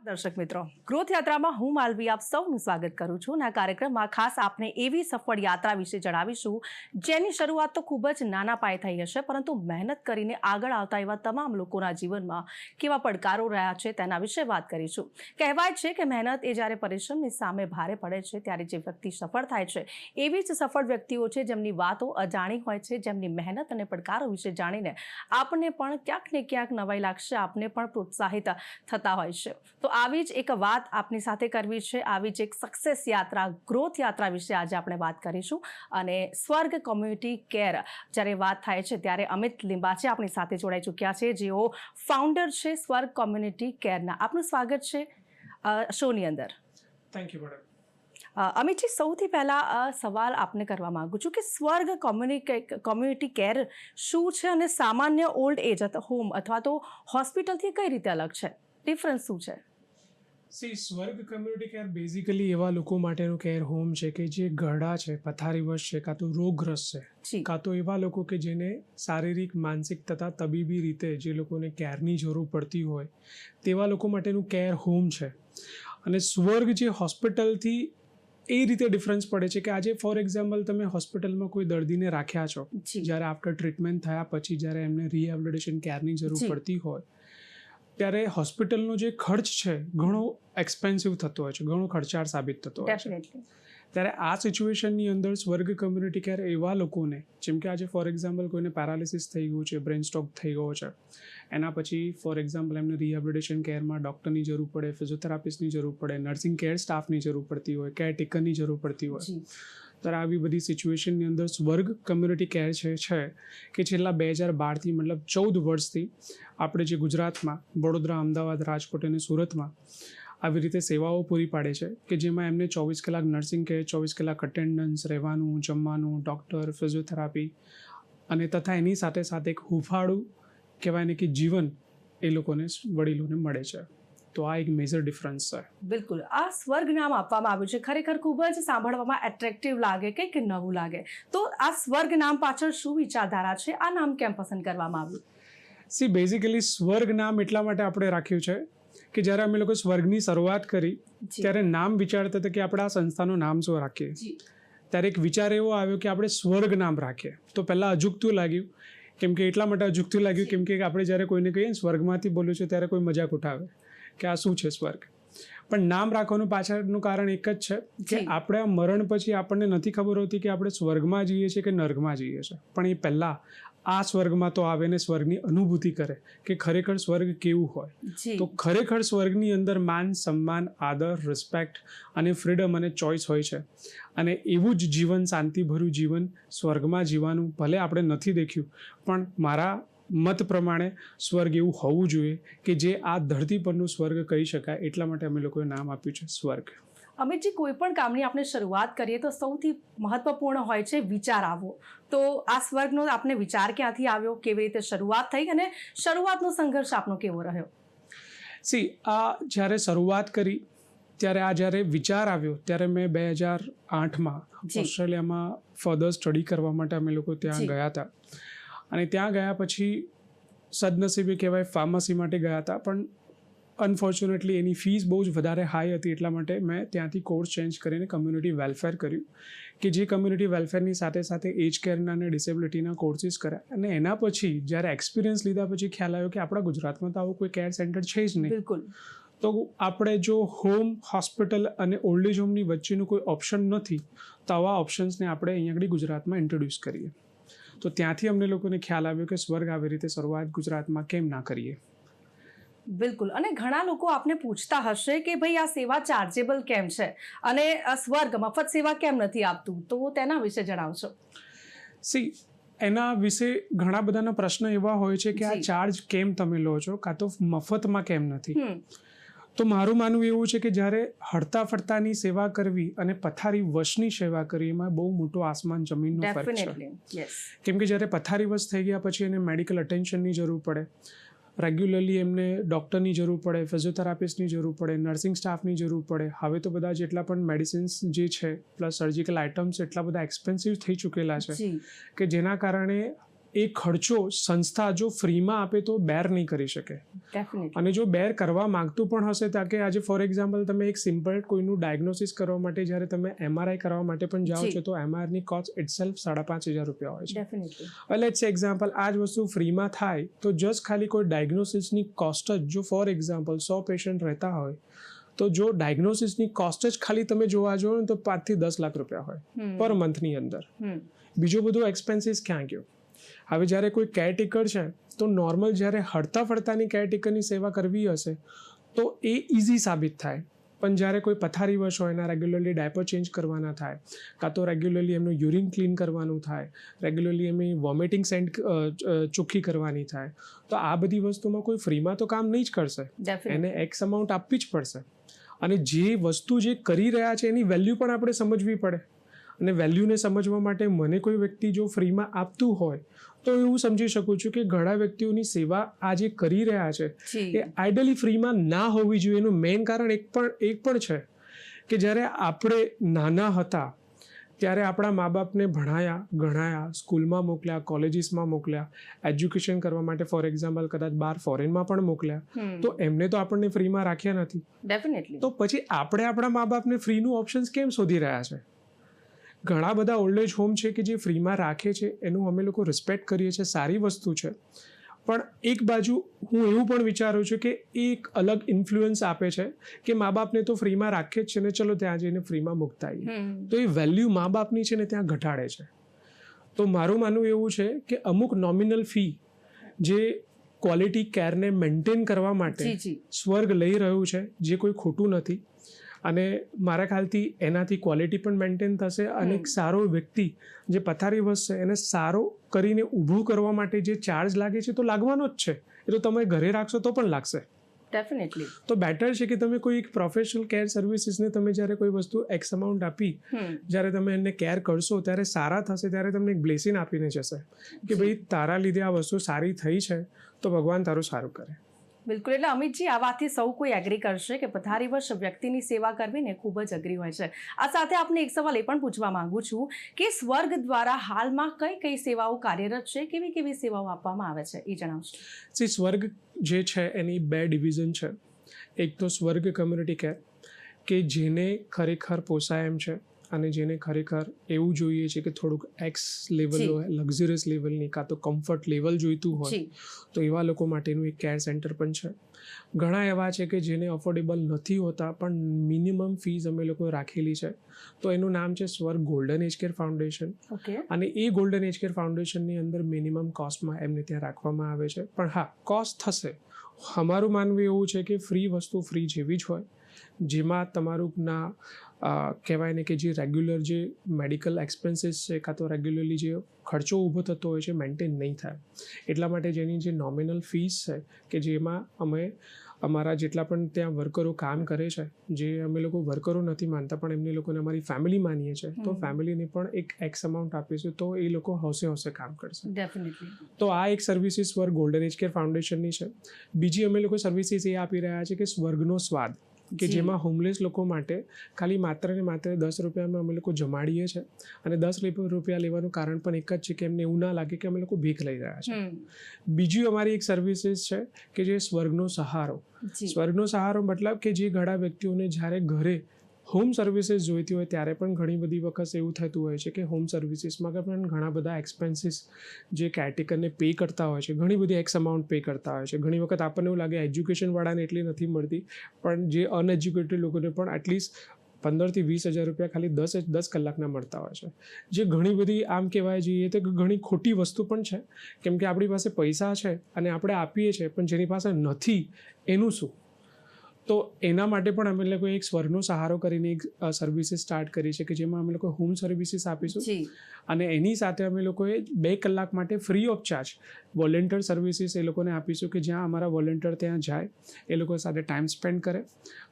દર્શક મિત્રો, ગ્રોથ યાત્રામાં હું માલવી આપ સૌનું સ્વાગત કરું છું અને આ કાર્યક્રમમાં ખાસ આપને એવી સફળ યાત્રા વિશે જણાવીશું જેની શરૂઆત તો ખૂબ જ નાના પાયે થઈ હશે, પરંતુ મહેનત કરીને આગળ આવતા એવા તમામ લોકોના જીવનમાં કેવા પડકારો રહ્યા છે તેના વિશે વાત કરીશું. કહેવાય છે કે મહેનત એ જ્યારે પરિશ્રમની સામે ભારે પડે છે ત્યારે જે વ્યક્તિ સફળ થાય છે એવી જ સફળ વ્યક્તિઓ છે જેમની વાતો અજાણી હોય છે, જેમની મહેનત અને પડકારો વિશે જાણીને આપને પણ ક્યાંક ને ક્યાંક નવાઈ લાગશે, આપને પણ પ્રોત્સાહિત થતા હોય છે. તો આવી જ એક વાત આપની સાથે કરવી છે, આવી જ એક સક્સેસ યાત્રા, ગ્રોથ યાત્રા વિશે આજે આપણે વાત કરીશું. અને સ્વર્ગ કોમ્યુનિટી કેર જ્યારે વાત થાય છે ત્યારે અમિત લિંબાચે આપણી સાથે જોડાઈ ચૂક્યા છે, જેઓ ફાઉન્ડર છે સ્વર્ગ કોમ્યુનિટી કેરના. આપનું સ્વાગત છે શોની અંદર. Thank you madam. અમિતજી, સૌથી પહેલા સવાલ આપને કરવા માંગુ છું કે સ્વર્ગ કોમ્યુનિટી કેર શું છે અને સામાન્ય ઓલ્ડ એજ હોમ અથવા તો હોસ્પિટલથી કઈ રીતે અલગ છે? ડિફરન્સ શું છે? સ્વર્ગ કમ્યુનિટી કેર બેઝિકલી એવા લોકો માટેનો કેર હોમ છે કે જે ગરડા છે, પથારીવશ છે, કાં તો રોગગ્રસ્ત છે, કાં તો એવા લોકો કે જેને શારીરિક, માનસિક તથા તબીબી રીતે જે લોકોને કેરની જરૂર પડતી હોય તેવા લોકો માટેનું કેર હોમ છે. અને સ્વર્ગ જે હોસ્પિટલથી એ રીતે ડિફરન્સ પડે છે કે આજે ફોર એક્ઝામ્પલ તમે હોસ્પિટલમાં કોઈ દર્દીને રાખ્યા છો, જ્યારે આફ્ટર ટ્રીટમેન્ટ થયા પછી જ્યારે એમને રિહેબિલિટેશન કેરની જરૂર પડતી હોય ત્યારે હોસ્પિટલનો જે ખર્ચ છે ઘણો એક્સપેન્સિવ થતો હોય છે, ઘણો ખર્ચાળ સાબિત થતો હોય છે. ત્યારે આ સિચ્યુએશનની અંદર સ્વર્ગ કમ્યુનિટી કેર એવા લોકોને, જેમ કે આજે ફોર એક્ઝામ્પલ કોઈને પેરાલિસિસ થઈ ગયું છે, બ્રેન સ્ટ્રોક થઈ ગયો છે, એના પછી ફોર એક્ઝામ્પલ એમને રિહેબિલિટેશન કેરમાં ડૉક્ટરની જરૂર પડે, ફિઝિયોથેરાપિસ્ટની જરૂર પડે, નર્સિંગ કેર સ્ટાફની જરૂર પડતી હોય, કેરટેકરની જરૂર પડતી હોય. ત્યારે આવી બધી સિચ્યુએશનની અંદર સ્વર્ગ કમ્યુનિટી કેર છે કે છેલ્લા 2012થી મતલબ 14 વર્ષથી આપણે જે ગુજરાતમાં વડોદરા, અમદાવાદ, રાજકોટ અને સુરતમાં આવી રીતે સેવાઓ પૂરી પાડે છે કે જેમાં એમને 24 કલાક નર્સિંગ કેર, 24 કલાક અટેન્ડન્સ, રહેવાનું, જમવાનું, ડૉક્ટર, ફિઝિયોથેરાપી અને તથા એની સાથે સાથે એક હુંફાળું કહેવાય ને કે જીવન એ લોકોને, વડીલોને મળે છે. તો આ એક મેજર ડિફરન્સ છે. બિલકુલ. આ સ્વર્ગ નામ આપવામાં આવ્યું છે, ખરેખર ખૂબ જ સાંભળવામાં એટ્રેક્ટિવ લાગે, કંઈક નવું લાગે. તો આ સ્વર્ગ નામ પાછળ શું વિચારધારા છે? આ નામ કેમ પસંદ કરવામાં આવ્યું? બેઝિકલી સ્વર્ગ નામ એટલા માટે આપણે રાખ્યું છે કે જ્યારે અમે લોકો સ્વર્ગની શરૂઆત કરી ત્યારે નામ વિચારતા હતા કે આપણે આ સંસ્થાનું નામ શું રાખીએ. ત્યારે એક વિચાર એવો આવ્યો કે આપણે સ્વર્ગ નામ રાખીએ. તો પહેલાં અજુગતું લાગ્યું, કેમ કે એટલા માટે અજુગતું લાગ્યું કેમ કે આપણે જ્યારે કોઈને કહીએ સ્વર્ગમાંથી બોલું છું ત્યારે કોઈ મજાક ઉઠાવે કે આ શું છે સ્વર્ગ. પણ નામ રાખવાનું પાછળનું કારણ એક જ છે કે આપણે આ મરણ પછી આપણને નથી ખબર હોતી કે આપણે સ્વર્ગમાં જઈએ છીએ કે નર્કમાં જઈએ છીએ, પણ એ પહેલાં આ સ્વર્ગમાં તો આવે ને સ્વર્ગની અનુભૂતિ કરે કે ખરેખર સ્વર્ગ કેવું હોય. તો ખરેખર સ્વર્ગની અંદર માન, સન્માન, આદર, રિસ્પેક્ટ અને ફ્રીડમ અને ચોઇસ હોય છે. અને એવું જ જીવન, શાંતિભર્યું જીવન સ્વર્ગમાં જીવવાનું ભલે આપણે નથી દેખ્યું, પણ મારા મત પ્રમાણે સ્વર્ગ એવું હોવું જોઈએ કે જે આ ધરતી પરનું સ્વર્ગ કહી શકાય. એટલા માટે અમે લોકોએ નામ આપ્યું છે સ્વર્ગ. અમિતજી, કોઈ પણ કામની આપણે શરૂઆત કરીએ તો સૌથી મહત્વપૂર્ણ હોય છે વિચાર આવવો. તો આ સ્વર્ગનો આપને વિચાર ક્યાંથી આવ્યો, કેવી રીતે શરૂઆત થઈ અને શરૂઆતનો સંઘર્ષ આપનો કેવો રહ્યો? આ જ્યારે શરૂઆત કરી ત્યારે આ જ્યારે વિચાર આવ્યો ત્યારે મેં 2008માં ઓસ્ટ્રેલિયામાં ફર્ધર સ્ટડી કરવા માટે અમે લોકો ત્યાં ગયા હતા. અને ત્યાં ગયા પછી સદનસીબે કહેવાય ફાર્મસી માટે ગયા હતા, પણ અનફોર્ચ્યુનેટલી એની ફીસ બહુ જ વધારે હાઈ હતી. એટલા માટે મેં ત્યાંથી કોર્સ ચેન્જ કરીને કમ્યુનિટી વેલફેર કર્યું કે જે કમ્યુનિટી વેલફેરની સાથે સાથે એજ કેરના અને ડિસેબિલિટીના કોર્સિસ કર્યા. અને એના પછી જ્યારે એક્સપિરિયન્સ લીધા પછી ખ્યાલ આવ્યો કે આપણા ગુજરાતમાં તો આવું કોઈ કેર સેન્ટર છે જ નહીં. બિલકુલ. તો આપણે જો હોમ, હોસ્પિટલ અને ઓલ્ડ એજ હોમની વચ્ચેનું કોઈ ઓપ્શન નથી, તો આવા ઓપ્શન્સને આપણે અહીંયા આગળ ગુજરાતમાં ઇન્ટ્રોડ્યુસ કરીએ. તો ત્યાંથી અમને લોકોને ખ્યાલ આવ્યો કે સ્વર્ગ આવી રીતે શરૂઆત ગુજરાતમાં કેમ ના કરીએ. બિલકુલ. અને ઘણા લોકો આપને પૂછતા હશે કે ભાઈ આ સેવા ચાર્જેબલ કેમ છે અને સ્વર્ગ મફત સેવા કેમ નથી આપતું, તો તેના વિશે જણાવશો. એના વિશે ઘણા બધાના પ્રશ્ન એવા હોય છે કે આ ચાર્જ કેમ તમે લો છો, કાં તો મફતમાં કેમ નથી. તો મારું માનવું એવું છે કે જ્યારે હડતા ફરતાની સેવા કરવી અને પથારી વશની સેવા કરવી એમાં બહુ મોટો આસમાન જમીનનો ફરક છે. કેમ કે જ્યારે પથારી વશ થઈ ગયા પછી એને મેડિકલ અટેન્શનની જરૂર પડે, રેગ્યુલરલી એમને ડૉક્ટરની જરૂર પડે, ફિઝિયોથેરાપિસ્ટની જરૂર પડે, નર્સિંગ સ્ટાફની જરૂર પડે. હવે તો બધા જેટલા પણ મેડિસિન્સ જે છે પ્લસ સર્જિકલ આઇટમ્સ એટલા બધા એક્સપેન્સિવ થઈ ચૂકેલા છે કે જેના કારણે એ ખર્ચો સંસ્થા જો ફ્રીમાં આપે તો બેર નહીં કરી શકે. ડેફિનેટલી. અને જો બેર કરવા માંગતું પણ હશે તો કે આજે ફોર એક્ઝામ્પલ તમે એક સિમ્પલ કોઈનું ડાયગ્નોસિસ કરવા માટે જ્યારે તમે MRI કરવા માટે પણ જાઓ છો તો MRIની કોસ્ટ ઇટસેલ્ફ 5,500 રૂપિયા હોય છે. ડેફિનેટલી. લેટ્સ એક્ઝામ્પલ આ જ વસ્તુ ફ્રીમાં થાય તો જસ્ટ ખાલી કોઈ ડાયગ્નોસિસની કોસ્ટ જ જો ફોર એક્ઝામ્પલ 100 પેશન્ટ રહેતા હોય તો જો ડાયગ્નોસિસની કોસ્ટ જ ખાલી તમે જોવા જાઓ ને તો 5 થી 10 લાખ રૂપિયા હોય પર મંથની અંદર. બીજો બધો એક્સપેન્સીસ ક્યાં ગયો? હવે જ્યારે કોઈ કેરટેકર છે તો નોર્મલ જ્યારે હડતા ફરતાની કેરટેકરની સેવા કરવી હશે તો એ ઇઝી સાબિત થાય. પણ જ્યારે કોઈ પથારીવશ હોય એના રેગ્યુલરલી ડાયપર ચેન્જ કરવાના થાય, કાં તો રેગ્યુલરલી એમનું યુરિન ક્લીન કરવાનું થાય, રેગ્યુલરલી એમની વોમિટિંગ સેન્ટ ચોખ્ખી કરવાની થાય, તો આ બધી વસ્તુમાં કોઈ ફ્રીમાં તો કામ નહીં જ કરશે. એને એક્સ અમાઉન્ટ આપવી જ પડશે. અને જે વસ્તુ જે કરી રહ્યા છે એની વેલ્યુ પણ આપણે સમજવી પડે. અને વેલ્યુને સમજવા માટે મને કોઈ વ્યક્તિ જો ફ્રીમાં આપતું હોય તો એવું સમજી શકું છું કે ઘણા વ્યક્તિઓની સેવા આ જે કરી રહ્યા છે એ આઈડિયલી ફ્રીમાં ના હોવી જોઈએ. એનું મેઇન કારણ એક પણ છે કે જ્યારે આપણે નાના હતા ત્યારે આપણા મા બાપને ભણાયા, ગણાયા, સ્કૂલમાં મોકલ્યા, કોલેજીસમાં મોકલ્યા, એજ્યુકેશન કરવા માટે ફોર એક્ઝામ્પલ કદાચ બહાર ફોરેનમાં પણ મોકલ્યા, તો એમને તો આપણને ફ્રીમાં રાખ્યા નથી. ડેફિનેટલી. તો પછી આપણે આપણા મા બાપને ફ્રીનું ઓપ્શન્સ કેમ શોધી રહ્યા છે? ઘણા બધા ઓલ્ડ એજ હોમ છે કે જે ફ્રીમાં રાખે છે, એનું અમે લોકો રિસ્પેક્ટ કરીએ છીએ, સારી વસ્તુ છે. પણ એક બાજુ હું એવું પણ વિચારું છું કે એ એક અલગ ઇન્ફ્લુઅન્સ આપે છે કે મા બાપને તો ફ્રીમાં રાખે જ છે ને, ચલો ત્યાં જઈને ફ્રીમાં મૂકતા આવીએ. તો એ વેલ્યુ મા બાપની છે ને ત્યાં ઘટાડે છે. તો મારું માનવું એવું છે કે અમુક નોમિનલ ફી જે ક્વોલિટી કેરને મેન્ટેન કરવા માટે સ્વર્ગ લઈ રહ્યું છે, જે કોઈ ખોટું નથી. અને મારા ખ્યાલથી એનાથી ક્વોલિટી પણ મેન્ટેન થશે અને એક સારો વ્યક્તિ જે પથારીવશ છે એને સારો કરીને ઊભું કરવા માટે જે ચાર્જ લાગે છે તો લાગવાનો જ છે. એ તો તમે ઘરે રાખશો તો પણ લાગશે. ડેફિનેટલી. તો બેટર છે કે તમે કોઈ એક પ્રોફેશનલ કેર સર્વિસીસને તમે જ્યારે કોઈ વસ્તુ એક્સ અમાઉન્ટ આપી જ્યારે તમે એને કેર કરશો ત્યારે સારા થશે, ત્યારે તમને એક બ્લેસિંગ આપીને જશે કે ભાઈ તારા લીધે આ વસ્તુ સારી થઈ છે તો ભગવાન તારું સારું કરે. બિલકુલ. એટલે અમિતજી, આ વાતથી સૌ કોઈ એગ્રી કરશે કે પથારીવશ વ્યક્તિની સેવા કરવી ને ખૂબ જ અઘરી હોય છે. આ સાથે આપને એક સવાલ એ પણ પૂછવા માંગુ છું કે સ્વર્ગ દ્વારા હાલમાં કઈ કઈ સેવાઓ કાર્યરત છે, કેવી કેવી સેવાઓ આપવામાં આવે છે, એ જણાવશો. સ્વર્ગ જે છે એની 2 ડિવિઝન છે. એક તો સ્વર્ગ કમ્યુનિટી કેર કે જેને ખરેખર પોસાય એમ છે અને જેને ખરેખર એવું જોઈએ છે કે થોડુંક એક્સ લેવલ હોય, લક્ઝરિયસ લેવલની કાં તો કમ્ફર્ટ લેવલ જોઈતું હોય તો એવા લોકો માટેનું એક કેર સેન્ટર પણ છે. ઘણા એવા છે કે જેને અફોર્ડેબલ નથી હોતા પણ મિનિમમ ફીઝ અમે લોકો રાખેલી છે, તો એનું નામ છે સ્વર્ગ ગોલ્ડન એજ કેર ફાઉન્ડેશન. અને એ ગોલ્ડન એજ કેર ફાઉન્ડેશનની અંદર મિનિમમ કોસ્ટમાં એમને ત્યાં રાખવામાં આવે છે. પણ હા, કોસ્ટ થશે. અમારું માનવું એવું છે કે ફ્રી વસ્તુ ફ્રી જેવી જ હોય, જેમાં તમારું ના કહેવાય ને કે જે રેગ્યુલર જે મેડિકલ એક્સપેન્સીસ છે કાં તો રેગ્યુલરલી જે ખર્ચો ઊભો થતો હોય છે મેન્ટેન નહીં થાય. એટલા માટે જેની જે નોમિનલ ફીસ છે કે જેમાં અમે અમારા જેટલા પણ ત્યાં વર્કરો કામ કરે છે, જે અમે લોકો વર્કરો નથી માનતા પણ એમને લોકોને અમારી ફેમિલી માનીએ છીએ, તો ફેમિલીને પણ એક એક્સ અમાઉન્ટ આપીશું તો એ લોકો હોશે કામ કરશે. ડેફિનેટલી. તો આ એક સર્વિસીસ સ્વર્ગ ગોલ્ડન એજ કેર ફાઉન્ડેશનની છે. બીજી અમે લોકો સર્વિસીસ એ આપી રહ્યા છે કે સ્વર્ગનો સ્વાદ, કે જેમાં હોમલેસ લોકો માટે ખાલી માત્ર ને માત્ર 10 રૂપિયામાં અમે લોકો જમાડીએ છીએ. અને 10 રૂપિયા લેવાનું કારણ પણ એક જ છે કે એમને એવું ના લાગે કે અમે લોકો ભીખ લઈ રહ્યા છે. બીજી અમારી એક સર્વિસીસ છે કે જે સ્વર્ગનો સહારો. સ્વર્ગનો સહારો મતલબ કે જે ઘણા વ્યક્તિઓને જ્યારે ઘરે હોમ સર્વિસીસ જોઈતી હોય ત્યારે પણ ઘણી બધી વખત એવું થતું હોય છે કે હોમ સર્વિસીસમાં પણ ઘણા બધા એક્સપેન્સીસ જે કેરટેકરને પે કરતા હોય છે, ઘણી બધી એક્સ અમાઉન્ટ પે કરતા હોય છે. ઘણી વખત આપણને એવું લાગે એજ્યુકેશનવાળાને એટલી નથી મળતી, પણ જે અનએજ્યુકેટેડ લોકોને પણ એટલીસ્ટ 15,000 થી 20,000 રૂપિયા ખાલી 10 કલાકના મળતા હોય છે, જે ઘણી બધી આમ કહેવાય જોઈએ તો ઘણી ખોટી વસ્તુ પણ છે. કેમ કે આપણી પાસે પૈસા છે અને આપણે આપીએ છીએ, પણ જેની પાસે નથી એનું શું? તો એના માટે પણ અમે લોકો એક સ્વર્ગનો સહારો કરીને એક સર્વિસીસ સ્ટાર્ટ કરી છે કે જેમાં અમે લોકો હોમ સર્વિસીસ આપીશું. અને એની સાથે અમે લોકોએ 2 કલાક માટે free of charge volunteer services એ લોકોને આપીશું કે જ્યાં અમારા વોલેન્ટિયર ત્યાં જાય, એ લોકો સાથે ટાઈમ સ્પેન્ડ કરે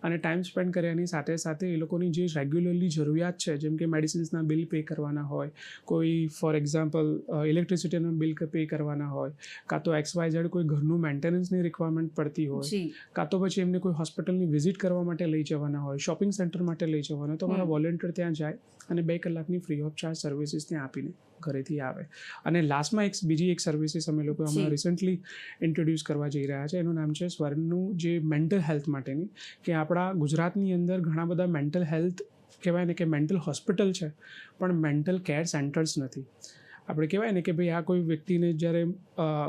અને ટાઈમ સ્પેન્ડ કર્યાની સાથે સાથે એ લોકોની જે રેગ્યુલરલી જરૂરિયાત છે, જેમ કે મેડિસિન્સના બિલ પે કરવાના હોય, કોઈ ફોર એક્ઝામ્પલ ઇલેક્ટ્રિસિટીના બિલ પે કરવાના હોય, કાં તો XYZ કોઈ ઘરનું મેન્ટેનન્સની રિક્વાયરમેન્ટ પડતી હોય, કાં તો પછી એમને કોઈ હોસ્પિટલ હોસ્પિટલની વિઝિટ કરવા માટે લઈ જવાના હોય, શોપિંગ સેન્ટર માટે લઈ જવાના હોય, તો અમારા વોલેન્ટિયર ત્યાં જાય અને 2 કલાકની ફ્રી ઓફ ચાર્જ સર્વિસીસ ત્યાં આપીને ઘરેથી આવે. અને લાસ્ટમાં બીજી એક સર્વિસીસ અમે લોકો હમણાં રિસન્ટલી ઇન્ટ્રોડ્યુસ કરવા જઈ રહ્યા છે. એનું નામ છે સ્વર્ગનું જે મેન્ટલ હેલ્થ માટેની, કે આપણા ગુજરાતની અંદર ઘણા બધા મેન્ટલ હેલ્થ કહેવાય ને કે મેન્ટલ હોસ્પિટલ છે, પણ મેન્ટલ કેર સેન્ટર્સ નથી. આપણે કહેવાય ને કે ભાઈ આ કોઈ વ્યક્તિને જ્યારે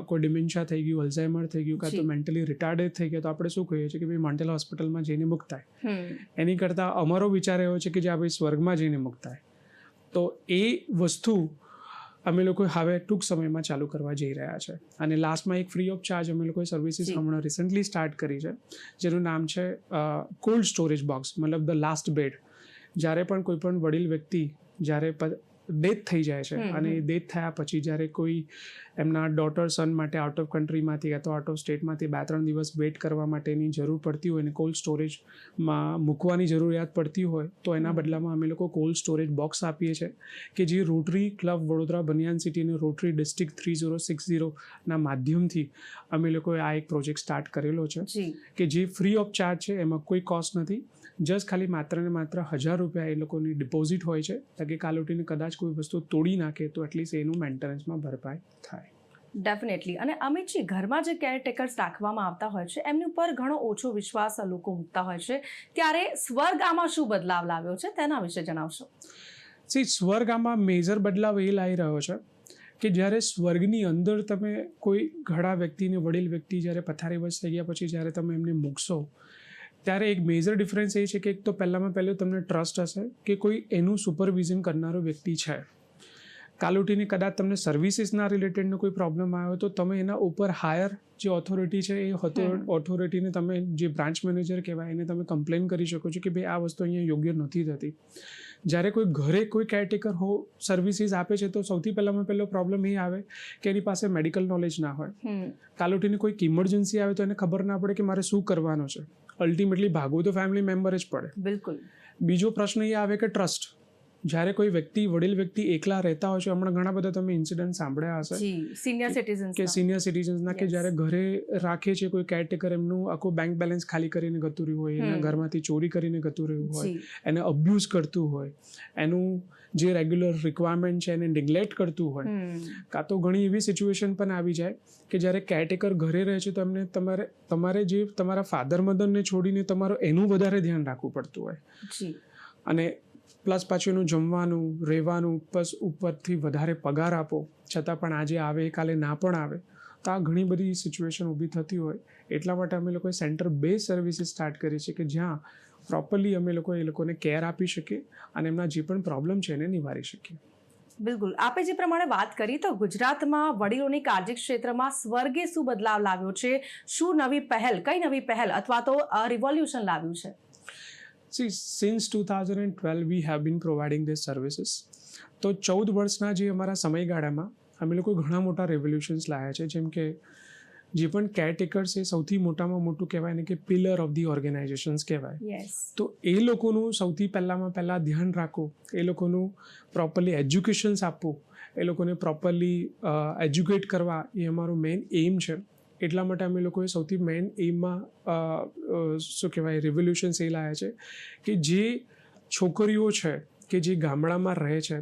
કોઈ ડિમેન્શિયા થઈ ગયું, અલ્ઝાઇમર થઈ ગયું, કાં તો મેન્ટલી રિટાર્ડેડ થઈ ગયા, તો આપણે શું કહીએ છીએ કે ભાઈ મેન્ટલ હોસ્પિટલમાં જઈને મુક્તાય. એની કરતાં અમારો વિચાર એવો છે કે જે આ ભાઈ સ્વર્ગમાં જઈને મુક્તાય. તો એ વસ્તુ અમે લોકો હવે ટૂંક સમયમાં ચાલુ કરવા જઈ રહ્યા છે. અને લાસ્ટમાં એક ફ્રી ઓફ ચાર્જ અમે લોકોએ સર્વિસીસ હમણાં રિસન્ટલી સ્ટાર્ટ કરી છે, જેનું નામ છે કોલ્ડ સ્ટોરેજ બોક્સ, મતલબ ધ લાસ્ટ બેડ. જ્યારે પણ કોઈ પણ વડીલ વ્યક્તિ જ્યારે ડેથ થઈ જાય છે અને ડેથ થયા પછી જ્યારે કોઈ એમના ડોટર સન માટે આઉટ ઓફ કન્ટ્રીમાંથી અથવા આઉટ ઓફ સ્ટેટમાંથી 2-3 દિવસ વેઇટ કરવા માટેની જરૂર પડતી હોય અને કોલ્ડ સ્ટોરેજમાં મૂકવાની જરૂરિયાત પડતી હોય, તો એના બદલામાં અમે લોકો કોલ્ડ સ્ટોરેજ બોક્સ આપીએ છીએ, કે જે રોટરી ક્લબ વડોદરા બનિયાન સિટી અને રોટરી ડિસ્ટ્રિક્ટ 3060ના માધ્યમથી અમે લોકોએ આ એક પ્રોજેક્ટ સ્ટાર્ટ કરેલો છે, કે જે ફ્રી ઓફ ચાર્જ છે. એમાં કોઈ કોસ્ટ નથી. જસ્ટ ખાલી માત્ર ને માત્ર 1000 રૂપિયા એ લોકોની ડિપોઝિટ હોય છે, તાકે કાલ ઉઠીને કદાચ કોઈ વસ્તુ તોડી નાખે તો એટલીસ્ટ એનું મેન્ટેનન્સમાં ભરપાઈ થાય. ડેફિનેટલી. અને અમિતજી, ઘરમાં જે કેરટેકર્સ રાખવામાં આવતા હોય છે એમની ઉપર ઘણો ઓછો વિશ્વાસ લોકો મૂકતા હોય છે, ત્યારે સ્વર્ગ આમાં શું બદલાવ લાવ્યો છે તેના વિશે જણાવશો? સ્વર્ગ આમાં મેજર બદલાવ એ લાવી રહ્યો છે કે જ્યારે સ્વર્ગની અંદર તમે કોઈ ઘણા વ્યક્તિને, વડીલ વ્યક્તિ જ્યારે પથારીવશ થઈ ગયા પછી જ્યારે તમે એમને મૂકશો, ત્યારે એક મેજર ડિફરન્સ એ છે કે એક તો પહેલાં તમને ટ્રસ્ટ હશે કે કોઈ એનું સુપરવિઝન કરનારો વ્યક્તિ છે. કાલ ઉઠીને કદાચ તમને સર્વિસીસના રિલેટેડનો કોઈ પ્રોબ્લેમ આવ્યો તો તમે એના ઉપર હાયર જે ઓથોરિટી છે એ ઓથોરિટીને તમે, જે બ્રાન્ચ મેનેજર કહેવાય, એને તમે કમ્પ્લેન કરી શકો છો કે ભાઈ આ વસ્તુ અહીંયા યોગ્ય નથી થતી. જ્યારે કોઈ ઘરે કોઈ કેરટેકર સર્વિસીસ આપે છે તો સૌથી પહેલો પ્રોબ્લેમ એ આવે કે એની પાસે મેડિકલ નોલેજ ના હોય. કાલ ઉઠીને કોઈક ઇમરજન્સી આવે તો એને ખબર ના પડે કે મારે શું કરવાનું છે. અલ્ટિમેટલી ભાગવું તો ફેમિલી મેમ્બર જ પડે. બિલકુલ. બીજો પ્રશ્ન એ આવે કે ટ્રસ્ટ. જ્યારે કોઈ વ્યક્તિ, વડીલ વ્યક્તિ એકલા રહેતા હોય છે, હમણાં ઘણા બધા તમે ઇન્સિડન્ટ સાંભળ્યા હશે સિનિયર સિટીઝન્સના, કે જ્યારે ઘરે રાખે છે કોઈ કેરટેકર, એમનું આખું બેંક બેલેન્સ ખાલી કરીને ગતું રહ્યું હોય, એના ઘરમાંથી ચોરી કરીને ગતું રહ્યું હોય, એને અબ્યુઝ કરતું હોય, એનું જે રેગ્યુલર રિક્વાયરમેન્ટ છે એને નિગ્લેક્ટ કરતું હોય, કાં તો ઘણી એવી સિચ્યુએશન પણ આવી જાય કે જ્યારે કેરટેકર ઘરે રહે છે તો એમને તમારે જે તમારા ફાધર મધરને છોડીને તમારું એનું વધારે ધ્યાન રાખવું પડતું હોય. અને પ્લસ પાછું એનું જમવાનું, રહેવાનું, પ્લસ ઉપરથી વધારે પગાર આપો, છતાં પણ આજે આવે કાલે ના પણ આવે, તો આ ઘણી બધી સિચ્યુએશન ઊભી થતી હોય. એટલા માટે અમે લોકોએ સેન્ટર બેઝ સર્વિસીસ સ્ટાર્ટ કરી છે કે જ્યાં પ્રોપરલી અમે લોકો એ લોકોને કેર આપી શકીએ અને એમના જે પણ પ્રોબ્લેમ છે એને નિવારી શકીએ. બિલકુલ. આપે જે પ્રમાણે વાત કરી, તો ગુજરાતમાં વડીલોની કાળજી ક્ષેત્રમાં સ્વર્ગે શું બદલાવ લાવ્યો છે? શું નવી પહેલ, કઈ નવી પહેલ અથવા તો રિવોલ્યુશન લાવ્યું છે? Since 2012 we have been providing these services. તો 14 વર્ષના જે અમારા સમયગાળામાં અમે લોકો ઘણા મોટા રેવોલ્યુશન્સ લાવ્યા છે. જેમ કે જે પણ કેરટેકર્સ એ સૌથી મોટામાં મોટું કહેવાય ને કે પિલર ઓફ ધી ઓર્ગેનાઇઝેશન્સ કહેવાય. તો એ લોકોનું સૌથી પહેલાં ધ્યાન રાખવું, એ લોકોનું પ્રોપરલી એજ્યુકેશન્સ આપવું, એ લોકોને પ્રોપરલી એજ્યુકેટ કરવા, એ અમારું મેઇન એઇમ છે. એટલા માટે અમે લોકોએ સૌથી મેઇન એઇમમાં શું કહેવાય રિવોલ્યુશન્સ એ લાવ્યા છે કે જે છોકરીઓ છે કે જે ગામડામાં રહે છે,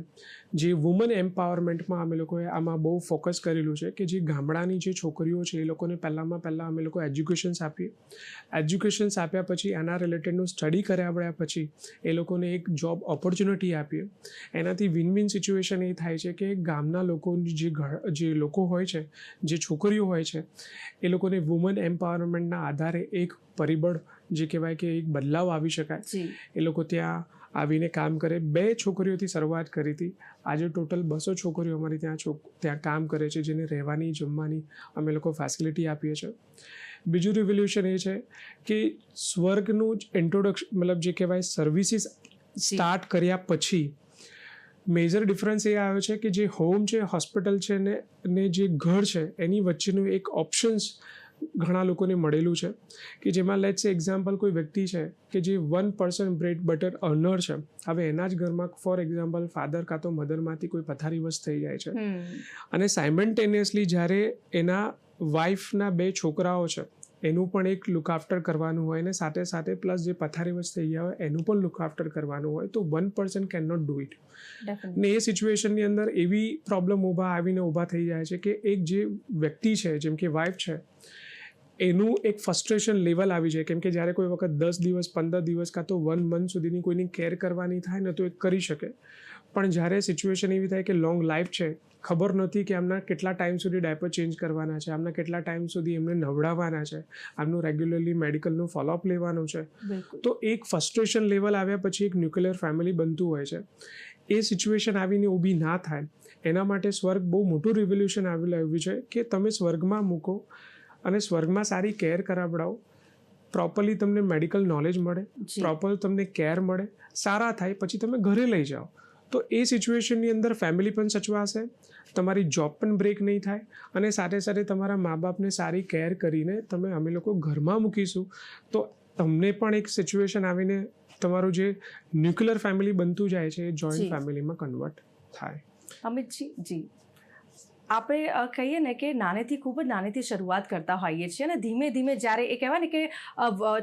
જે વુમન એમ્પાવરમેન્ટમાં અમે લોકોએ આમાં બહુ ફોકસ કરેલું છે કે જે ગામડાની જે છોકરીઓ છે એ લોકોને પહેલાં અમે લોકો એજ્યુકેશન્સ આપીએ. એજ્યુકેશન્સ આપ્યા પછી એના રિલેટેડનું સ્ટડી કર્યા પછી એ લોકોને એક જોબ ઓપોર્ચ્યુનિટી આપીએ. એનાથી વિન વિન સિચ્યુએશન એ થાય છે કે ગામના લોકોની જે લોકો હોય છે, જે છોકરીઓ હોય છે, એ લોકોને વુમન એમ્પાવરમેન્ટના આધારે એક પરિબળ જે કહેવાય કે એક બદલાવ આવી શકાય. એ લોકો ત્યાં આવીને કામ કરે. 2 છોકરીઓથી શરૂઆત કરી હતી. આજે ટોટલ 200 છોકરીઓ અમારી ત્યાં કામ કરે છે, જેને રહેવાની, જમવાની અમે લોકો ફેસિલિટી આપીએ છીએ. બીજું રિવોલ્યુશન એ છે કે સ્વર્ગનું જ ઇન્ટ્રોડક્શન, મતલબ જે કહેવાય સર્વિસીસ સ્ટાર્ટ કર્યા પછી મેજર ડિફરન્સ એ આવ્યો છે કે જે હોમ છે, હોસ્પિટલ છે ને જે ઘર છે, એની વચ્ચેનું એક ઓપ્શન્સ ઘણા લોકોને મળેલું છે કે જેમાં લેટ્સ સે એક્ઝામ્પલ કોઈ વ્યક્તિ છે કે જે 1% બ્રેડ બટર અર્નર છે. હવે એના જ ઘરમાં ફોર એક્ઝામ્પલ ફાધર કાં તો મધરમાંથી કોઈ પથારીવશ થઈ જાય છે અને સાયમલ્ટેનિયસલી જ્યારે એના વાઇફના 2 છોકરાઓ છે એનું પણ એક લુક આફ્ટર કરવાનું હોય ને સાથે સાથે પ્લસ જે પથારીવશ થઈ ગયા હોય એનું પણ લુક આફ્ટર કરવાનું હોય તો one person can not do it. ને એ સિચ્યુએશનની અંદર એવી પ્રોબ્લેમ ઊભા થઈ જાય છે કે એક જે વ્યક્તિ છે જેમ કે વાઇફ છે એનું એક ફ્રસ્ટ્રેશન લેવલ આવી જાય, કેમ કે જ્યારે કોઈ વખત 10 દિવસ 15 દિવસ કાં તો 1 મંથ સુધીની કોઈની કેર કરવાની થાય ને તો એ કરી શકે, પણ જ્યારે સિચ્યુએશન એવી થાય કે લોંગ લાઈફ છે, ખબર નથી કે આમના કેટલા ટાઈમ સુધી ડાયપર ચેન્જ કરવાના છે, આમના કેટલા ટાઈમ સુધી એમને નવડાવવાના છે, આમનું રેગ્યુલરલી મેડિકલનું ફોલોઅપ લેવાનું છે, તો એક ફ્રસ્ટ્રેશન લેવલ આવ્યા પછી એક ન્યુક્લિયર ફેમિલી બનતું હોય છે. એ સિચ્યુએશન આવીને ઊભી ના થાય એના માટે સ્વર્ગ બહુ મોટું રિવોલ્યુશન આવ્યું છે કે તમે સ્વર્ગમાં મૂકો અને સ્વર્ગમાં સારી કેર કરાવડાવો, પ્રોપરલી તમને મેડિકલ નોલેજ મળે, પ્રોપર તમને કેર મળે, સારા થાય પછી તમે ઘરે લઈ જાઓ. તો એ સિચ્યુએશનની અંદર ફેમિલી પણ સચવાશે, તમારી જોબ પણ બ્રેક નહીં થાય અને સાથે સાથે તમારા મા બાપને સારી કેર કરીને અમે લોકો ઘરમાં મૂકીશું તો તમને પણ એક સિચ્યુએશન આવીને તમારું જે ન્યુક્લિયર ફેમિલી બનતું જાય છે એ જોઈન્ટ ફેમિલીમાં કન્વર્ટ થાય. અમિતજી, જી, આપણે કહીએ ને કે નાનેથી ખૂબ જ નાનેથી શરૂઆત કરતા હોઈએ છીએ અને ધીમે ધીમે જ્યારે એ કહેવાય ને કે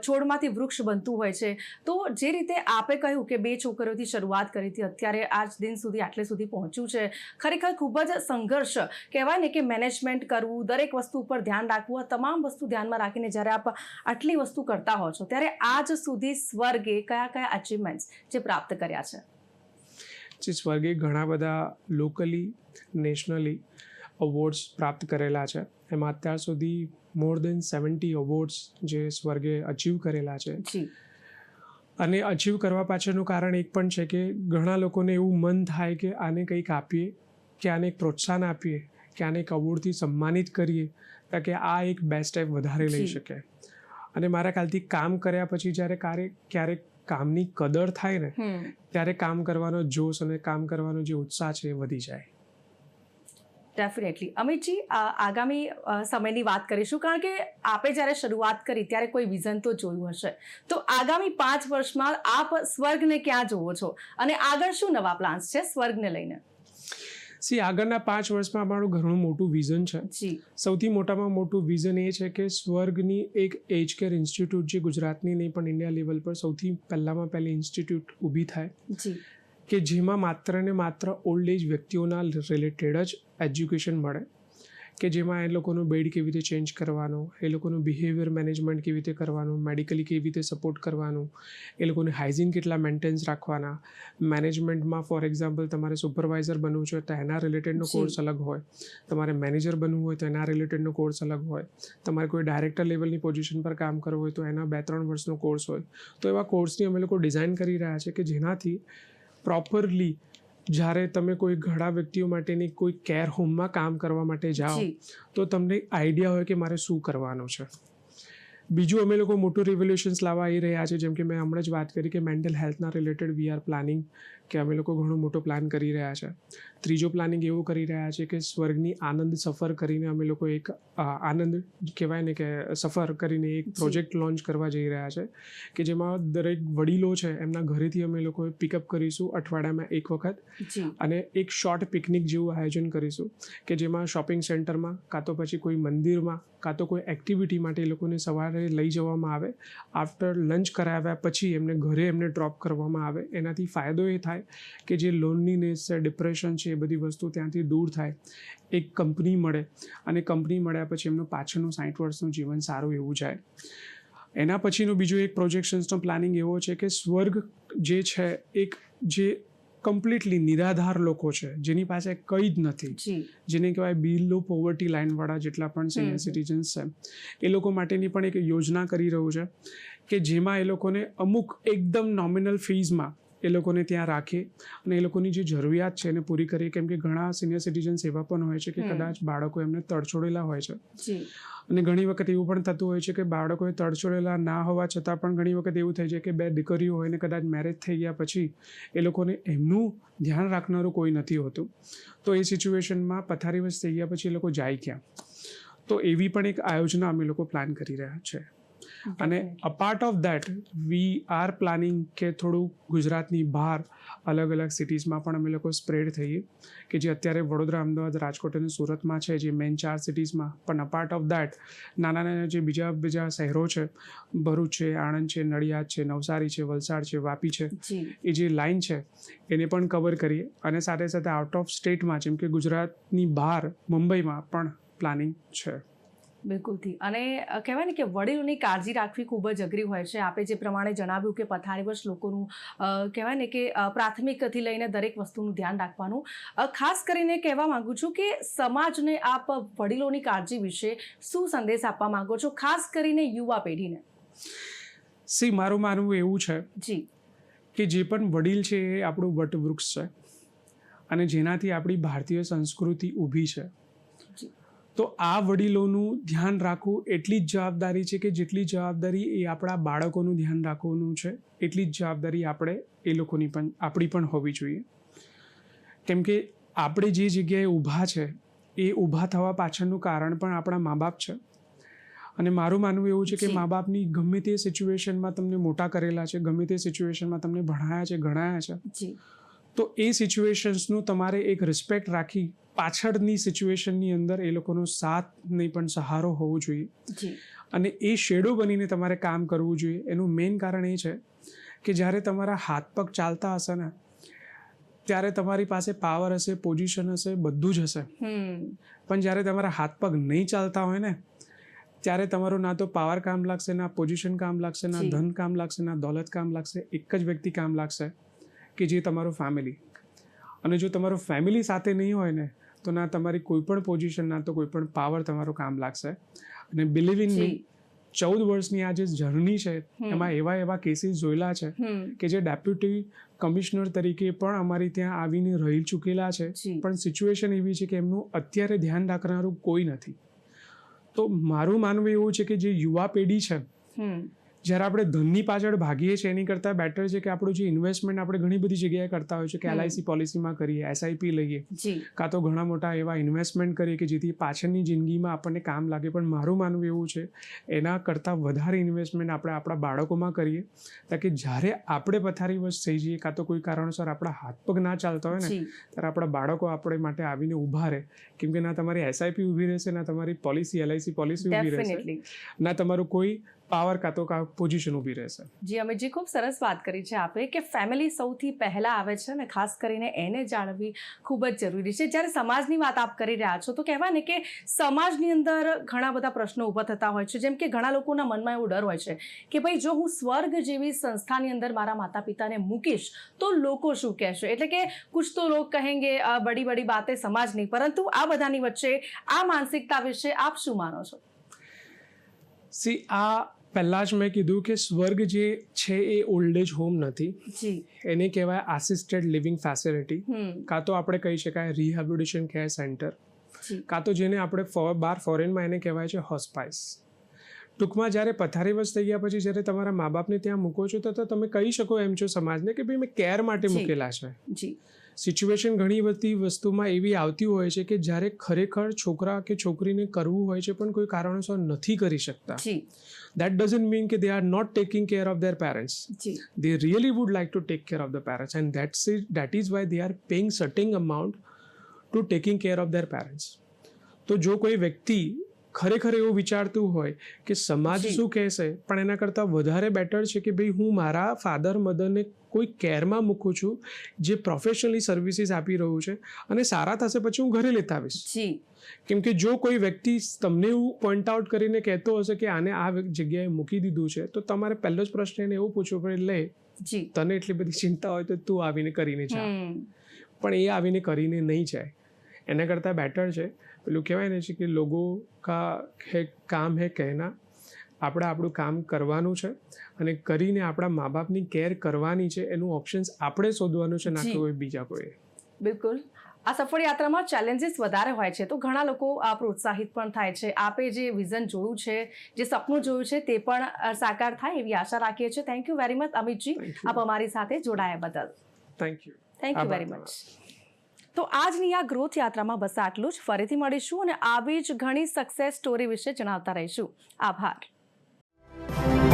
છોડમાંથી વૃક્ષ બનતું હોય છે, તો જે રીતે આપે કહ્યું કે 2 છોકરીઓથી શરૂઆત કરી હતી, અત્યારે આજ દિન સુધી આટલે સુધી પહોંચ્યું છે, ખરેખર ખૂબ જ સંઘર્ષ કહેવાય ને કે મેનેજમેન્ટ કરવું, દરેક વસ્તુ ઉપર ધ્યાન રાખવું, આ તમામ વસ્તુ ધ્યાનમાં રાખીને જ્યારે આપ આટલી વસ્તુ કરતા હો છો ત્યારે આજ સુધી સ્વર્ગે કયા અચીવમેન્ટ્સ જે પ્રાપ્ત કર્યા છે? જે સ્વર્ગે ઘણા બધા લોકલી નેશનલી અવોર્ડ્સ પ્રાપ્ત કરેલા છે. એમાં અત્યાર સુધી મોર દેન 70 અવોર્ડ્સ જે સ્વર્ગે અચીવ કરેલા છે. અને અચીવ કરવા પાછળનું કારણ એક પણ છે કે ઘણા લોકોને એવું મન થાય કે આને કંઈક આપીએ, કે આને એક પ્રોત્સાહન આપીએ, કે આને એક અવોર્ડથી સન્માનિત કરીએ કે આ એક બેસ્ટ સ્ટેપ વધારે લઈ શકે. અને મારા ખ્યાલથી કામ કર્યા પછી જ્યારે ક્યારેક કામની કદર થાય ને ત્યારે કામ કરવાનો જોશ અને કામ કરવાનો જે ઉત્સાહ છે એ વધી જાય. ડેફિનેટલી. અમિતજી, આગામી સમયની વાત કરીશું, કારણ કે આપે જ્યારે શરૂઆત કરી ત્યારે કોઈ વિઝન તો જોયું હશે, તો આગામી 5 વર્ષમાં આપ સ્વર્ગને ક્યાં જોવો છો અને આગળ શું નવા પ્લાન્સ છે સ્વર્ગને લઈને? આગળના 5 વર્ષમાં અમારું ઘણું મોટું વિઝન છે. સૌથી મોટામાં મોટું વિઝન એ છે કે સ્વર્ગની એક એજ કેર ઇન્સ્ટિટ્યૂટ જે ગુજરાતની નહીં પણ ઇન્ડિયા લેવલ પર સૌથી પહેલી ઇન્સ્ટિટ્યૂટ ઊભી થાય કે જેમાં માત્ર ને માત્ર ઓલ્ડ એજ વ્યક્તિઓના રિલેટેડ જ એજ્યુકેશન મળે, કે જેમાં એ લોકોનું બેડ કેવી રીતે ચેન્જ કરવાનો, એ લોકોનું બિહેવિયર મેનેજમેન્ટ કેવી રીતે કરવાનું, મેડિકલી કેવી રીતે સપોર્ટ કરવાનું, એ લોકોને હાઇજીન કેટલા મેન્ટેન્સ રાખવાના, મેનેજમેન્ટમાં ફોર એક્ઝામ્પલ તમારે સુપરવાઇઝર બનવું છે તો એના રિલેટેડનો કોર્સ અલગ હોય, તમારે મેનેજર બનવું હોય તો એના રિલેટેડનો કોર્સ અલગ હોય, તમારે કોઈ ડાયરેક્ટર લેવલની પોઝિશન પર કામ કરવું હોય તો એના 2-3 વર્ષનો કોર્સ હોય. તો એવા કોર્સની અમે લોકો ડિઝાઇન કરી રહ્યા છે કે જેનાથી પ્રોપરલી જ્યારે તમે કોઈ ઘણા વ્યક્તિઓ માટેની કોઈ કેર હોમમાં કામ કરવા માટે જાઓ તો તમને આઈડિયા હોય કે મારે શું કરવાનું છે. બીજું અમે લોકો મોટું રિવોલ્યુશન્સ લાવવા આવી રહ્યા છે, જેમ કે મેં હમણાં જ વાત કરી કે મેન્ટલ હેલ્થના રિલેટેડ વી આર પ્લાનિંગ, કે અમે લોકો ઘણો મોટો પ્લાન કરી રહ્યા છે. ત્રીજો પ્લાનિંગ એવું કરી રહ્યા છે કે સ્વર્ગની આનંદ સફર કરીને અમે લોકો એક આનંદ કહેવાય ને કે સફર કરીને એક પ્રોજેક્ટ લોન્ચ કરવા જઈ રહ્યા છે, કે જેમાં દરેક વડીલો છે એમના ઘરેથી અમે લોકો પિકઅપ કરીશું અઠવાડિયામાં એક વખત અને એક શોર્ટ પિકનિક જેવું આયોજન કરીશું કે જેમાં શોપિંગ સેન્ટરમાં કાં તો પછી કોઈ મંદિરમાં કાં તો કોઈ એક્ટિવિટી માટે એ લોકોને સવારે લઈ જવામાં આવે, આફ્ટર લંચ કરાવ્યા પછી એમને ઘરે ડ્રોપ કરવામાં આવે. એનાથી ફાયદો એ થાય કે જે લોનલીનેસ છે, ડિપ્રેશન છે, એ બધી વસ્તુ ત્યાંથી દૂર થાય, એક કંપની મળે અને કંપની મળ્યા પછી એમનું પાછળનું 60 વર્ષનું જીવન સારું એવું જાય. એના પછીનો બીજો એક પ્રોજેક્શન્સનો પ્લાનિંગ એવો છે કે સ્વર્ગ જે છે એક જે કમ્પ્લીટલી નિરાધાર લોકો છે જેની પાસે કંઈ જ નથી, જેને કહેવાય બિલો પોવર્ટી લાઇનવાળા જેટલા પણ સિનિયર સિટીઝન્સ છે એ લોકો માટેની પણ એક યોજના કરી રહ્યું છે કે જેમાં એ લોકોને અમુક એકદમ નોમિનલ ફીઝમાં એ લોકોને ત્યાં રાખે અને એ લોકોની જે જરૂરિયાત છે એને પૂરી કરીએ. કેમ કે ઘણા સિનિયર સિટીઝન્સ એવા પણ હોય છે કે કદાચ બાળકો એમને તડછોડેલા હોય છે અને ઘણી વખત એવું પણ થતું હોય છે કે બાળકોએ તડછોડેલા ના હોવા છતાં પણ ઘણી વખત એવું થાય છે કે 2 દીકરીઓ હોય ને કદાચ મેરેજ થઈ ગયા પછી એ લોકોને એમનું ધ્યાન રાખનારું કોઈ નથી હોતું. તો એ સિચ્યુએશનમાં પથારીવશ થઈ ગયા પછી એ લોકો જાય ક્યાં? તો એવી પણ એક આયોજના અમે લોકો પ્લાન કરી રહ્યા છે. અને apart of that we are planning કે થોડું ગુજરાતની બહાર અલગ અલગ સિટીઝમાં પણ અમે લોકો સ્પ્રેડ થઈએ, કે જે અત્યારે વડોદરા, અમદાવાદ, રાજકોટ અને સુરતમાં છે, જે મેઇન 4 સિટીઝમાં. પણ અપાર્ટ ઓફ દેટ નાના નાના જે બીજા શહેરો છે, ભરૂચ છે, આણંદ છે, નડિયાદ છે, નવસારી છે, વલસાડ છે, વાપી છે, એ જે લાઇન છે એને પણ કવર કરીએ. અને સાથે સાથે આઉટ ઓફ સ્ટેટમાં જેમ કે ગુજરાતની બહાર મુંબઈમાં પણ પ્લાનિંગ છે. બિલકુલથી. અને કહેવાય ને કે વડીલોની કાળજી રાખવી ખૂબ જ અઘરી હોય છે. આપે જે પ્રમાણે જણાવ્યું કે પથારીવશ લોકોનું કહેવાય ને કે પ્રાથમિકથી લઈને દરેક વસ્તુનું ધ્યાન રાખવાનું. ખાસ કરીને કહેવા માંગુ છું કે સમાજને આપ વડીલોની કાળજી વિશે શું સંદેશ આપવા માંગો છો, ખાસ કરીને યુવા પેઢીને? મારું માનવું એવું છે જી કે જે પણ વડીલ છે એ આપણું વટવૃક્ષ છે, અને જેનાથી આપણી ભારતીય સંસ્કૃતિ ઊભી છે. તો આ વડીલોનું ધ્યાન રાખવું એટલી જ જવાબદારી છે કે જેટલી જવાબદારી એ આપણા બાળકોનું ધ્યાન રાખવાનું છે, એટલી જ જવાબદારી આપણી પણ હોવી જોઈએ. કેમ કે આપણે જે જગ્યાએ ઊભા છે એ ઊભા થવા પાછળનું કારણ પણ આપણા મા બાપ છે. અને મારું માનવું એવું છે કે મા બાપની ગમે તે સિચ્યુએશનમાં તમને મોટા કરેલા છે, ગમે તે સિચ્યુએશનમાં તમને ભણાયા છે, ગણાયા છે, તો એ સિચ્યુએશન્સનું તમારે એક રિસ્પેક્ટ રાખી પાછળની સિચ્યુએશનની અંદર એ લોકોનો સાથ નહીં પણ સહારો હોવો જોઈએ. અને એ શેડો બનીને તમારે કામ કરવું જોઈએ. એનું મેઇન કારણ એ છે કે જ્યારે તમારા હાથ પગ ચાલતા હશે ને ત્યારે તમારી પાસે પાવર હશે, પોઝિશન હશે, બધું જ હશે. પણ જ્યારે તમારા હાથ પગ નહીં ચાલતા હોય ને ત્યારે તમારું ના તો પાવર કામ લાગશે, ના પોઝિશન કામ લાગશે, ના ધન કામ લાગશે, ના દોલત કામ લાગશે. એક જ વ્યક્તિ કામ લાગશે કે જે તમારું ફેમિલી. અને જો તમારું ફેમિલી સાથે નહીં હોય ને તો ના તમારી કોઈ પણ પોઝિશન, ના તો કોઈ પણ પાવર તમારું કામ લાગશે. અને બિલીવ ઇન મી, 14 વર્ષની આ જે જર્ની છે એમાં એવા કેસીસ જોયેલા છે કે જે ડેપ્યુટી કમિશનર તરીકે પણ અમારી ત્યાં આવીને રહી ચૂકેલા છે, પણ સિચ્યુએશન એવી છે કે એમનું અત્યારે ધ્યાન રાખનારું કોઈ નથી. તો મારું માનવું એવું છે કે જે યુવા પેઢી છે, જ્યારે આપણે ધનની પાછળ ભાગીએ છીએ એની કરતાં બેટર છે કે આપણું જે ઇન્વેસ્ટમેન્ટ આપણે ઘણી બધી જગ્યાએ કરતા હોય છે કે LIC પોલિસીમાં કરીએ, SIP લઈએ, કાં તો ઘણા મોટા એવા ઇન્વેસ્ટમેન્ટ કરીએ કે જેથી પાછળની જિંદગીમાં આપણને કામ લાગે. પણ મારું માનવું એવું છે એના કરતાં વધારે ઇન્વેસ્ટમેન્ટ આપણે આપણા બાળકોમાં કરીએ, તાકે જ્યારે આપણે પથારીવશ થઈ જઈએ કાં તો કોઈ કારણોસર આપણા હાથ પગ ના ચાલતા હોય ને ત્યારે આપણા બાળકો આપણે માટે આવીને ઊભા રહે. કેમ કે ના તમારી SIP ઊભી રહેશે, ના તમારી પોલિસી LIC પોલિસી ઊભી રહેશે, ના તમારું કોઈ પાવર કાં તો પોઝિશન ઊભી રહેશે. જી અમિતજી, ખૂબ સરસ વાત કરી છે આપે કે ફેમિલી સૌથી પહેલાં આવે છે ને ખાસ કરીને એને જાળવવી ખૂબ જ જરૂરી છે. જ્યારે સમાજની વાત આપ કરી રહ્યા છો તો કહેવાય ને કે સમાજની અંદર ઘણા બધા પ્રશ્નો ઊભા થતા હોય છે. જેમ કે ઘણા લોકોના મનમાં એવો ડર હોય છે કે ભાઈ જો હું સ્વર્ગ જેવી સંસ્થાની અંદર મારા માતા પિતાને મૂકીશ તો લોકો શું કહેશે. એટલે કે કુછ તો લોગ કહેંગે બડી બડી બાતે સમાજ નહીં. પરંતુ આ બધાની વચ્ચે આ માનસિકતા વિશે આપ શું માનો છો? આ પહેલાં જ મેં કીધું કે સ્વર્ગ જે છે એ ઓલ્ડ એજ હોમ નથી, એને કહેવાય આસિસ્ટેડ લિવિંગ ફેસિલિટી, કાં તો આપણે કહી શકાય રિહેબિલિટેશન કેર સેન્ટર, કાં તો જેને આપણે બહાર ફોરેનમાં એને કહેવાય છે હોસ્પાઇસ. ટૂંકમાં જ્યારે પથારીવશ થઈ ગયા પછી જ્યારે તમારા મા બાપને ત્યાં મૂકો છો તો તમે કહી શકો એમ છો સમાજને કે ભાઈ મેં કેર માટે મૂકેલા છે. સિચ્યુએશન ઘણી બધી વસ્તુમાં એવી આવતી હોય છે કે જ્યારે ખરેખર છોકરા કે છોકરીને કરવું હોય છે પણ કોઈ કારણોસર નથી કરી શકતા. That doesn't mean that they are not taking care of their parents. They really would like to take care of the parents, and that is why they are paying certain amount to taking care of their parents. તો જો કોઈ વ્યક્તિ ખરેખર એવું વિચારતું હોય કે સમાજ શું કહેશે, પણ એના કરતાં વધારે બેટર છે કે ભાઈ હું મારા ફાધર મધરને કોઈ કેરમાં મૂકું છું જે પ્રોફેશનલી સર્વિસીસ આપી રહ્યું છે અને સારા થશે પછી હું ઘરે લેતા આવીશ. કેમ કે જો કોઈ વ્યક્તિ તમને એવું પોઈન્ટ આઉટ કરીને કહેતો હશે કે આને આ જગ્યાએ મૂકી દીધું છે તો તમારે પહેલો જ પ્રશ્ન એને એવું પૂછવો પડે, લે તને એટલી બધી ચિંતા હોય તો તું આવીને કરીને જા. પણ એ આવીને કરીને નહીં જાય. એના કરતાં બેટર છે પેલું કહેવાય ને છે કે લોગો કા હે કામ હે કહેના, આપણે આપણું કામ કરવાનું છે અને કરીને આપણા મા બાપની કેર કરવાની છે. એનું ઓપ્શન્સ આપણે શોધવાનું છે, ના કોઈ બીજા કોઈ. બિલકુલ. આ સફળ યાત્રામાં ચેલેન્જીસ વધારે હોય છે તો ઘણા લોકો પ્રોત્સાહિત પણ થાય છે. આપે જે વિઝન જોયું છે, જે સપનું જોયું છે તે પણ સાકાર થાય એવી આશા રાખીએ છીએ. Thank you very much Amitji, આપ અમારી સાથે જોડાયા બદલ. Thank you very much. તો આજની આ ગ્રોથ યાત્રામાં બસ આટલું જ. ફરીથી મળીશું અને આવી જ ઘણી સક્સેસ સ્ટોરી વિશે જણાવતા રહીશું. આભાર. આભાર.